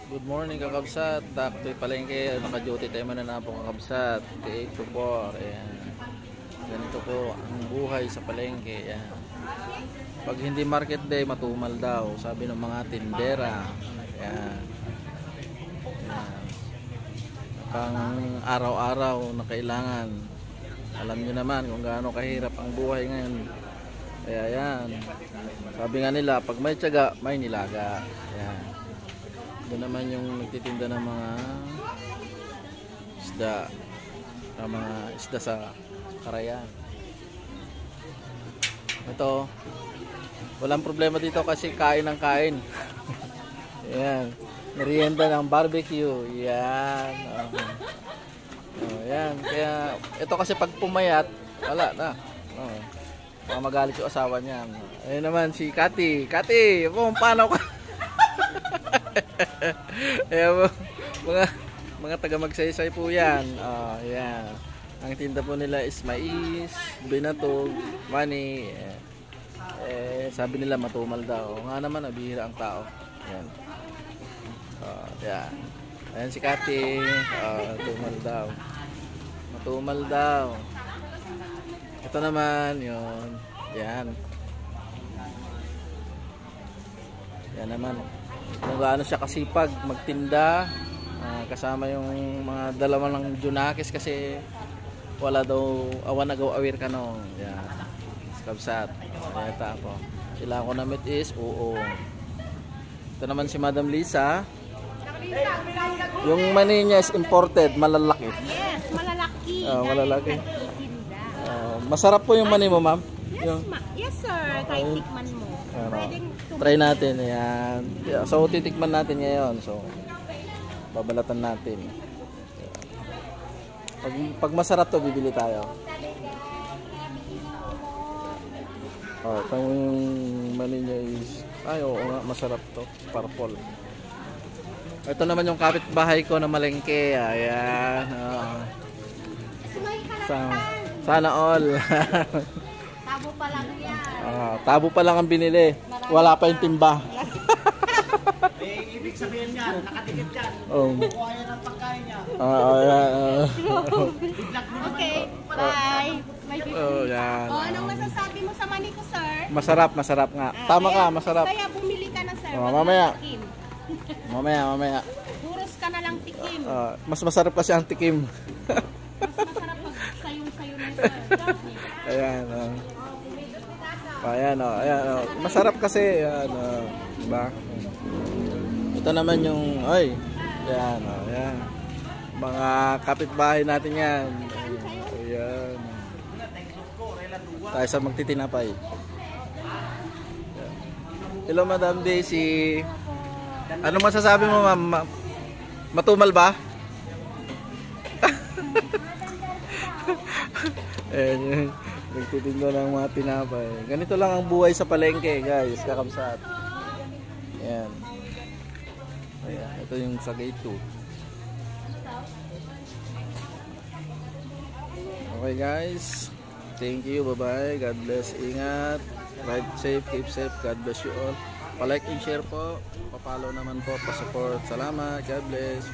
Good morning kakabsat. Takto'y palengke. Naka-duty tayo man na po kakabsat. K8 to 4. Ayan. Ganito po ang buhay sa palengke. Ayan. Pag hindi market day, matumal daw. Sabi ng mga tindera. Ayan. Ayan. Pang araw-araw na kailangan. Alam nyo naman kung gaano kahirap ang buhay ngayon. Kaya ayan. Sabi nga nila, pag may tiyaga, may nilaga. Ayan. Doon naman yung nagtitinda ng mga isda, sa Karayan. Ito, walang problema dito kasi kain ng kain. Ayan, merienda ng barbecue. Ayan. Ayan, kaya ito kasi pag pumayat, wala na. Baka magalit yung asawa niya. Ayun naman si Kati. Kati, paano ka? Ayan, mga taga Magsaysay po yan. Ayan. Ang tinda po nila is mais, binatog, mani. Sabi nila matumal daw. Nga naman, nabihira ang tao. Ayan. Ayan. Ayan si Kati. Matumal daw. Matumal daw. Ito naman, yun. Ayan. Yan naman. Kung gaano siya kasipag magtinda, kasama yung mga dalawa ng Junakis kasi wala daw awan nagaw awir ka no. Yan. Kabsat. Kaya ako. Kailangan ko na meet is oo. Ito naman si Madam Lisa. Yung mani niya is imported, malalaki. Yes, malalaki. Malalaki. Masarap po yung mani mo, ma'am. Yes, sir. Kahit tikman mo. Try natin. Ayan. So, titikman natin ngayon. So, babalatan natin. Pag masarap to, bibili tayo. Ito yung mani niya is oo nga, masarap to. Purple. Ito naman yung kapitbahay ko na malengke. Ayan. Sana all. Tabo pa lang yan. Tabo pa lang ang binili. Wala pa yung timba. Ibig sabihin niya, nakatikit yan. Kukuha yan ang pagkain niya. Okay, bye. Yan. Anong masasabi mo sa mani ko, sir? Masarap nga. Tama ka, masarap. Kaya bumili ka na, sir. Mamaya. Puros ka na lang tikim. Mas masarap kasi ang tikim. Mas masarap pag sayong-sayo na, sir. Ayan. Ayan. Masarap kasi. Ayan. Diba? Ito naman yung, yan. Mga kapitbahay natin yan. Ayan. Tayo sa magtitinapay. Hello, Madam Daisy. Ano masasabi mo, ma'am? Matumal ba? Ayan. Nagtitinda ng mga tinapay. Ganito lang ang buhay sa palengke, guys. Kakamsat. Ayan. Ayan. Ito yung sa gate 2. Okay, guys. Thank you. Bye-bye. God bless. Ingat. Ride safe. Keep safe. God bless you all. Pa-like and share po. Pa-follow naman po. Pa-support. Salamat. God bless.